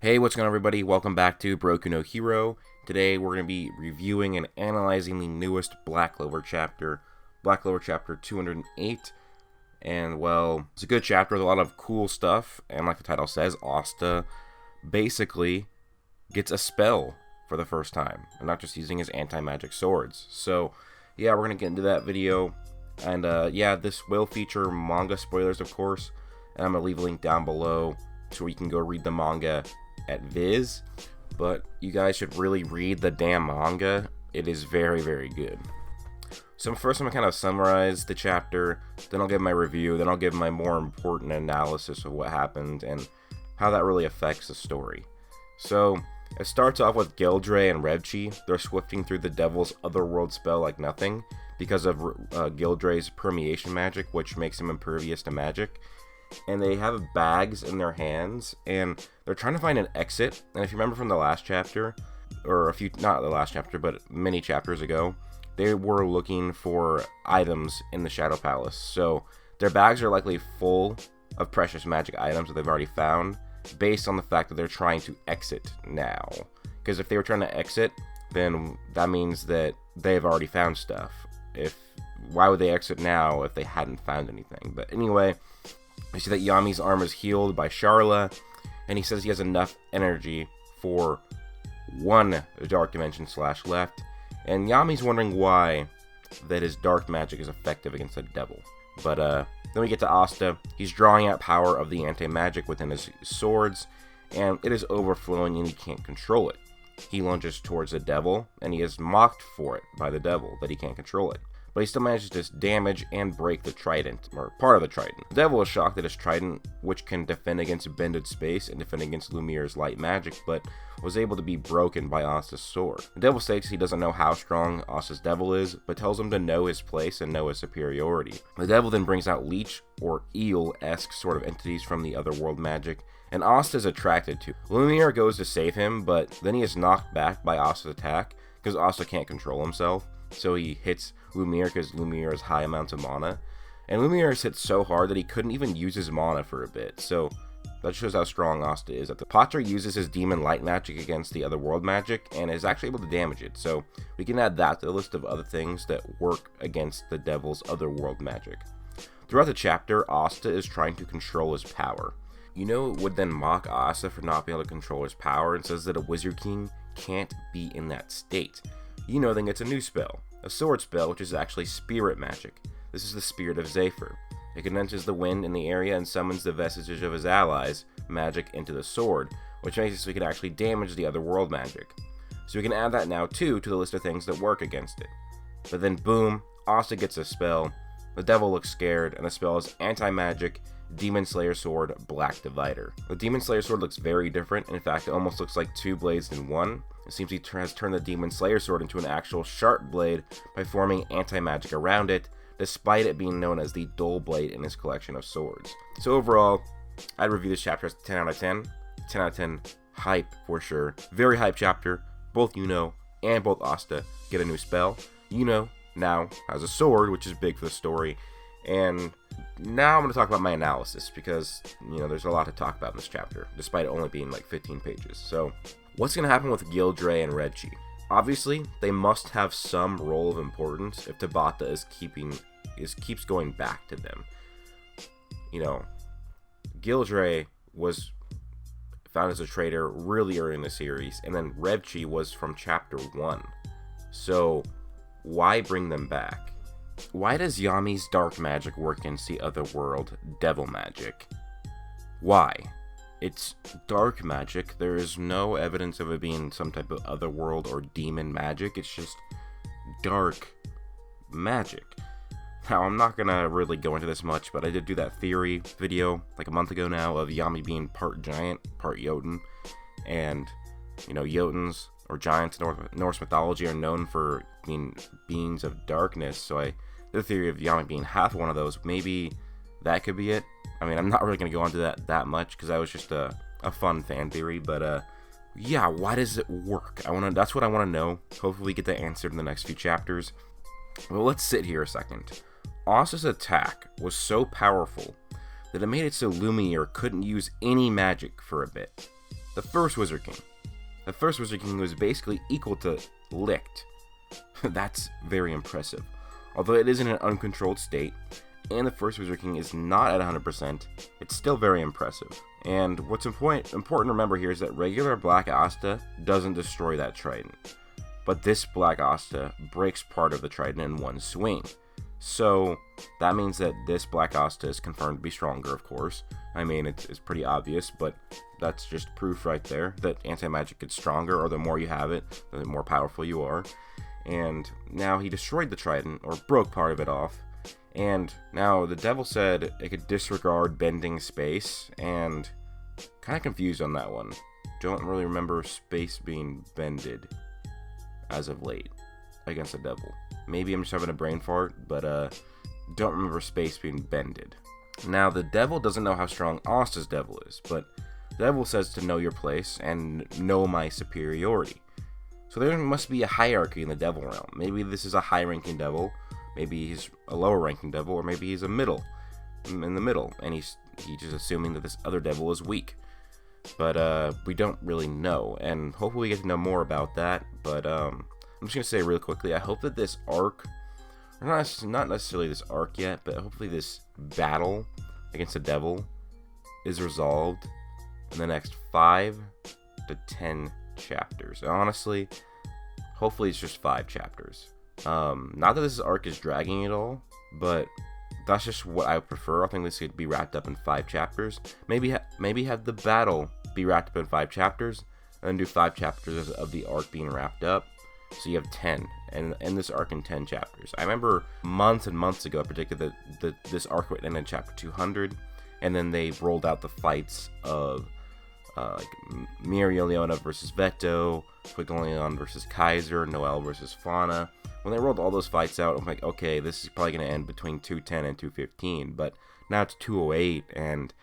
Hey, what's going on, everybody? Welcome back to Broku no Hero. Today we're going to be reviewing and analyzing the newest Black Clover chapter, Black Clover chapter 208. And, well, it's a good chapter with a lot of cool stuff. And like the title says, Asta basically gets a spell for the first time, and not just using his anti-magic swords. So, yeah, we're going to get into that video. And, yeah, this will feature manga spoilers, of course. And I'm going to leave a link down below so you can go read the manga at Viz, but you guys should really read the damn manga. It is very, very good. So first I'm going to kind of summarize the chapter, then I'll give my review, then I'll give my more important analysis of what happened and how that really affects the story. So it starts off with Gildre and Revchi. They're swifting through the devil's otherworld spell like nothing because of Gildre's permeation magic, which makes him impervious to magic. And they have bags in their hands, and they're trying to find an exit. And if you remember from the last chapter, or not the last chapter, but many chapters ago, they were looking for items in the Shadow Palace. So their bags are likely full of precious magic items that they've already found, based on the fact that they're trying to exit now. Because if they were trying to exit, then that means that they've already found stuff. Why would they exit now if they hadn't found anything? But anyway, we see that Yami's arm is healed by Sharla, and he says he has enough energy for one dark dimension / left, and Yami's wondering why that his dark magic is effective against the devil. But then we get to Asta. He's drawing out power of the anti-magic within his swords, and it is overflowing and he can't control it. He lunges towards the devil, and he is mocked for it by the devil, that he can't control it. But he still manages to damage and break the trident, or part of the trident. The devil is shocked that his trident, which can defend against bended space and defend against Lumiere's light magic, but was able to be broken by Asta's sword. The devil states he doesn't know how strong Asta's devil is, but tells him to know his place and know his superiority. The devil then brings out leech or eel-esque sort of entities from the otherworld magic, and Asta is attracted to. Lumiere goes to save him, but then he is knocked back by Asta's attack, because Asta can't control himself. So he hits Lumiere because Lumiere has high amounts of mana. And Lumiere is hit so hard that he couldn't even use his mana for a bit. So that shows how strong Asta is. Patra uses his demon light magic against the otherworld magic and is actually able to damage it. So we can add that to the list of other things that work against the devil's otherworld magic. Throughout the chapter, Asta is trying to control his power. Yuno would then mock Asta for not being able to control his power and says that a Wizard King can't be in that state. Yuno then gets a new spell, a sword spell, which is actually spirit magic. This is the spirit of Zephyr. It condenses the wind in the area and summons the vestiges of his allies' magic into the sword, which makes it so he can actually damage the other world magic. So we can add that now too to the list of things that work against it. But then boom, Asta gets a spell, the devil looks scared, and the spell is anti-magic, Demon Slayer Sword, Black Divider. The Demon Slayer Sword looks very different. In fact, it almost looks like two blades in one. It seems he has turned the Demon Slayer Sword into an actual sharp blade by forming anti-magic around it, despite it being known as the dull blade in his collection of swords. So overall, I'd review this chapter as 10 out of 10. 10 out of 10 hype for sure. Very hype chapter. Both Yuno and both Asta get a new spell. Yuno now has a sword, which is big for the story. And now I'm going to talk about my analysis because, there's a lot to talk about in this chapter, despite it only being like 15 pages. So, what's going to happen with Gildre and Revchi? Obviously, they must have some role of importance if Tabata keeps going back to them. Gildre was found as a traitor really early in the series, and then Revchi was from chapter 1. So, why bring them back? Why does Yami's dark magic work against the otherworld devil magic? Why? It's dark magic. There is no evidence of it being some type of otherworld or demon magic. It's just dark magic. Now, I'm not gonna really go into this much, but I did do that theory video like a month ago now of Yami being part giant, part Jotun. And, Jotuns or giants in Norse mythology are known for being beings of darkness. So I did a theory of Yami being half one of those. Maybe that could be it. I mean, I'm not really going to go into that much because that was just a fun fan theory. But yeah, why does it work? That's what I want to know. Hopefully we get that answered in the next few chapters. Well, let's sit here a second. Asta's attack was so powerful that it made it so Lumiere couldn't use any magic for a bit. the first Wizard King. The first Wizard King was basically equal to Licht. That's very impressive. Although it is in an uncontrolled state, and the first Wizard King is not at 100%, it's still very impressive. And what's important to remember here is that regular Black Asta doesn't destroy that Trident. But this Black Asta breaks part of the Trident in one swing. So that means that this Black Asta is confirmed to be stronger, of course. I mean, it's pretty obvious, but that's just proof right there that anti-magic gets stronger, or the more you have it, the more powerful you are. And now he destroyed the Trident, or broke part of it off. And now the devil said it could disregard bending space, and kind of confused on that one. Don't really remember space being bended as of late against the devil. Maybe I'm just having a brain fart, but don't remember space being bended. Now the devil doesn't know how strong Asta's devil is, but the devil says to know your place and know my superiority. So there must be a hierarchy in the devil realm. Maybe this is a high-ranking devil, maybe he's a lower-ranking devil, or maybe he's in the middle, and he's just assuming that this other devil is weak. But we don't really know, and hopefully we get to know more about that. But I'm just gonna say real quickly, I hope that this arc, or not necessarily this arc yet, but hopefully this battle against the devil is resolved in the next 5 to 10 chapters. And honestly, hopefully it's just 5 chapters. Not that this arc is dragging at all, but that's just what I would prefer. I think this could be wrapped up in 5 chapters. Maybe have the battle be wrapped up in 5 chapters, and then do 5 chapters of the arc being wrapped up. So you have 10, and end this arc in 10 chapters. I remember months and months ago I predicted that this arc would end in chapter 200, and then they rolled out the fights of like Leona versus Veto, Quigleleon versus Kaiser, Noelle versus Fauna. When they rolled all those fights out, I'm like, okay, this is probably going to end between 210 and 215, but now it's 208, and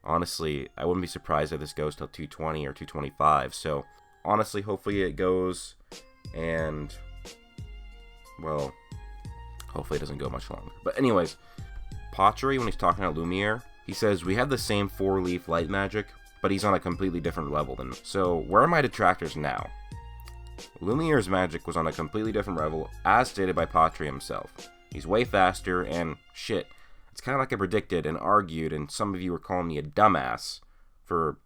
honestly, I wouldn't be surprised if this goes till 220 or 225, so honestly, hopefully it goes, and, well, hopefully it doesn't go much longer. But anyways, Patry, when he's talking about Lumiere, he says, we have the same 4-leaf light magic, but he's on a completely different level than me. So, where are my detractors now? Lumiere's magic was on a completely different level, as stated by Patry himself. He's way faster, and shit, it's kind of like I predicted and argued, and some of you were calling me a dumbass for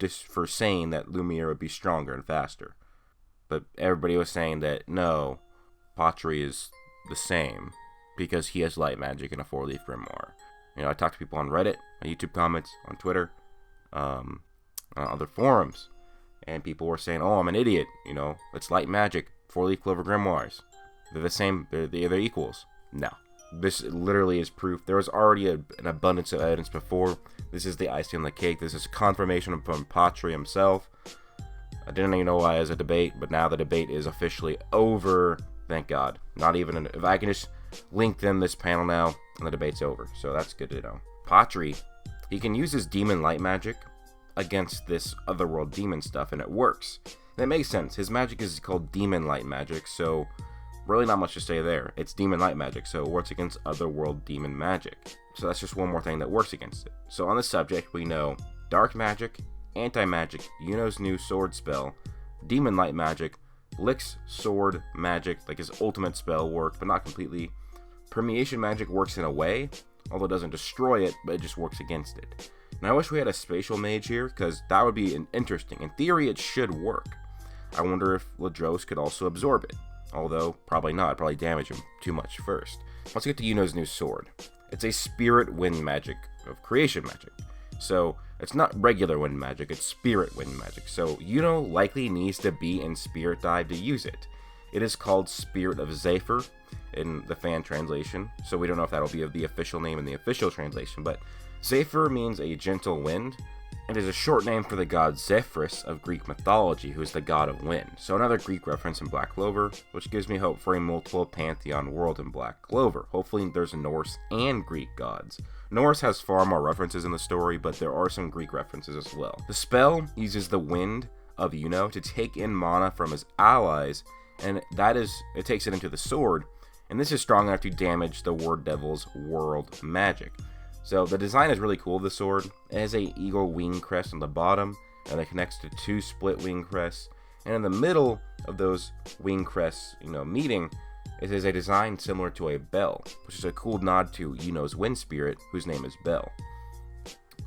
saying that Lumiere would be stronger and faster. But everybody was saying that, no, Patry is the same, because he has light magic and a 4-leaf grimoire. You know, I talked to people on Reddit, on YouTube comments, on Twitter, on other forums, and people were saying, oh, I'm an idiot, you know, it's light magic, 4-leaf clover grimoires. They're the same, they're equals. No. This literally is proof. There was already an abundance of evidence before. This is the icing on the cake. This is confirmation from Patry himself. I didn't even know why it was a debate, but now the debate is officially over. Thank God. Not even, if I can just link them this panel now, and the debate's over. So that's good to know. Patry, he can use his demon light magic against this otherworld demon stuff, and it works. And it makes sense. His magic is called demon light magic, so really not much to say there. It's demon light magic, so it works against otherworld demon magic. So that's just one more thing that works against it. So on this subject, we know dark magic, anti-magic, Yuno's new sword spell, demon light magic, Licht's sword magic, like his ultimate spell work, but not completely. Permeation magic works in a way, although it doesn't destroy it, but it just works against it. And I wish we had a spatial mage here, because that would be interesting. In theory, it should work. I wonder if Ladros could also absorb it. Although, probably not. It'd probably damage him too much first. Let's get to Yuno's new sword. It's a spirit wind magic of creation magic. So, it's not regular wind magic, it's spirit wind magic. So, Yuno likely needs to be in spirit dive to use it. It is called Spirit of Zephyr in the fan translation. So, we don't know if that'll be the official name in the official translation. But Zephyr means a gentle wind. It is a short name for the god Zephyrus of Greek mythology, who is the god of wind. So another Greek reference in Black Clover, which gives me hope for a multiple pantheon world in Black Clover. Hopefully there's Norse and Greek gods. Norse has far more references in the story, but there are some Greek references as well. The spell uses the wind of Yuno to take in mana from his allies, and it takes it into the sword, and this is strong enough to damage the Word Devil's world magic. So the design is really cool of the sword. It has a eagle wing crest on the bottom, and it connects to 2 split wing crests. And in the middle of those wing crests, meeting, it is a design similar to a bell, which is a cool nod to Yuno's wind spirit, whose name is Bell.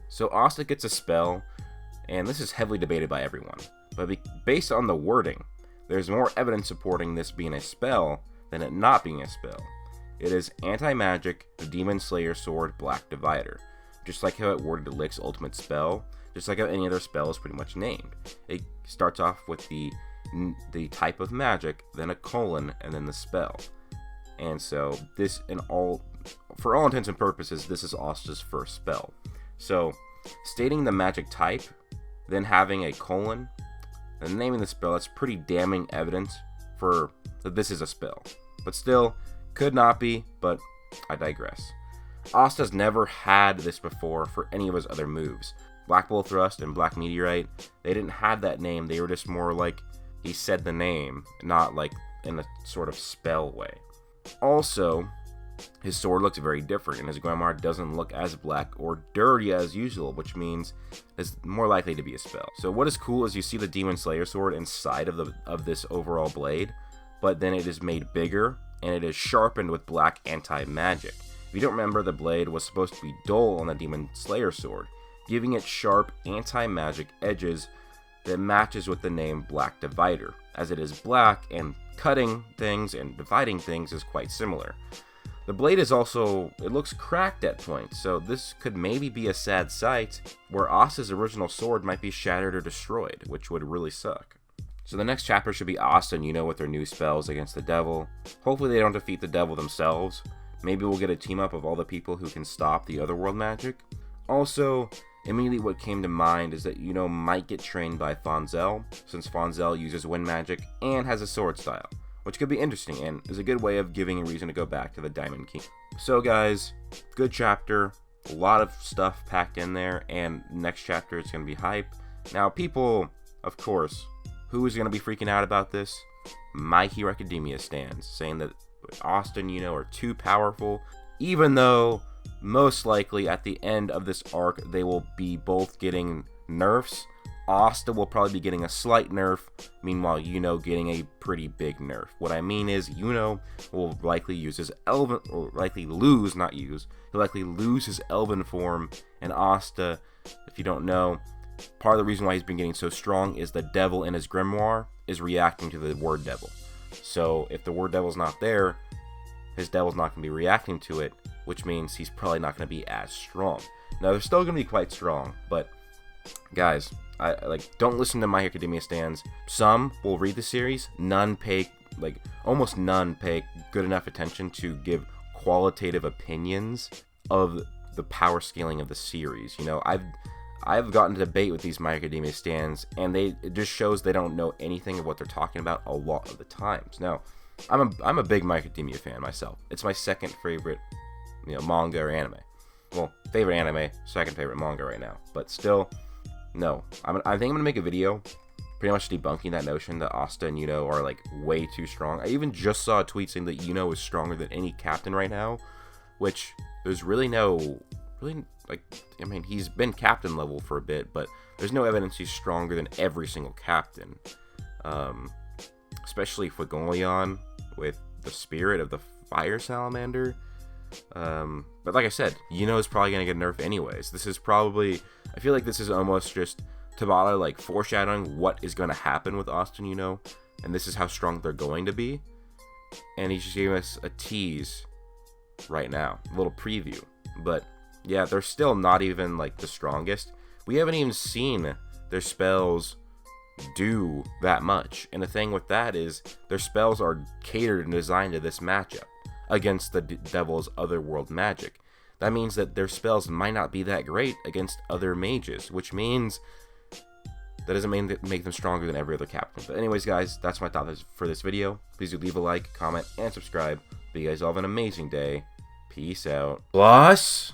So Asta gets a spell, and this is heavily debated by everyone. But based on the wording, there's more evidence supporting this being a spell than it not being a spell. It is anti-magic, the Demon Slayer Sword, Black Divider. Just like how it worded Lick's ultimate spell, just like how any other spell is pretty much named. It starts off with the type of magic, then a colon, and then the spell. And so this, for all intents and purposes, this is Asta's first spell. So stating the magic type, then having a colon, and naming the spell, that's pretty damning evidence for that this is a spell. But still, could not be, but I digress. Asta's never had this before for any of his other moves. Black Bull Thrust and Black Meteorite, they didn't have that name. They were just more like he said the name, not like in a sort of spell way. Also, his sword looks very different, and his grimoire doesn't look as black or dirty as usual, which means it's more likely to be a spell. So what is cool is you see the Demon Slayer sword inside of this overall blade, but then it is made bigger, and it is sharpened with black anti-magic. If you don't remember, the blade was supposed to be dull on the Demon Slayer sword, giving it sharp anti-magic edges that matches with the name Black Divider, as it is black and cutting things and dividing things is quite similar. The blade is also, it looks cracked at points, so this could maybe be a sad sight where Asta's original sword might be shattered or destroyed, which would really suck. So the next chapter should be Asta and Yuno with their new spells against the devil. Hopefully they don't defeat the devil themselves. Maybe we'll get a team up of all the people who can stop the otherworld magic. Also, immediately what came to mind is that Yuno might get trained by Fonzel, since Fonzel uses wind magic and has a sword style, which could be interesting and is a good way of giving a reason to go back to the Diamond King. So guys, good chapter, a lot of stuff packed in there, and next chapter it's going to be hype. Now people, of course, who is going to be freaking out about this? My Hero Academia stands, saying that Asta and Yuno are too powerful, even though most likely at the end of this arc they will be both getting nerfs. Asta will probably be getting a slight nerf, meanwhile Yuno getting a pretty big nerf. What I mean is Yuno will likely use his elven, or likely lose, not use, he'll likely lose his elven form, and Asta, if you don't know, part of the reason why he's been getting so strong is the devil in his grimoire is reacting to the word devil. So if the word devil's not there, his devil's not going to be reacting to it, which means he's probably not going to be as strong. Now they're still going to be quite strong, but guys, don't listen to My Hero Academia stands. Some will read the series, almost none pay good enough attention to give qualitative opinions of the power scaling of the series. I've gotten to debate with these My Hero Academia stands, and it just shows they don't know anything of what they're talking about a lot of the times. Now, I'm a big My Hero Academia fan myself. It's my second favorite, manga or anime. Well, favorite anime, second favorite manga right now. But still, no. I think I'm gonna make a video, pretty much debunking that notion that Asta and Yuno are way too strong. I even just saw a tweet saying that Yuno is stronger than any captain right now, which there's really he's been captain level for a bit, but there's no evidence he's stronger than every single captain. Especially Fuegoleon with the spirit of the fire salamander. But like I said, Yuno is probably going to get nerfed anyways. I feel like this is almost just Tabata foreshadowing what is going to happen with Asta and Yuno, and this is how strong they're going to be. And he's just giving us a tease right now, a little preview. But yeah, they're still not even the strongest. We haven't even seen their spells do that much. And the thing with that is their spells are catered and designed to this matchup against the devil's otherworld magic. That means that their spells might not be that great against other mages, which means that doesn't make them stronger than every other captain. But anyways, guys, that's my thoughts for this video. Please do leave a like, comment, and subscribe. But you guys all have an amazing day. Peace out. Plus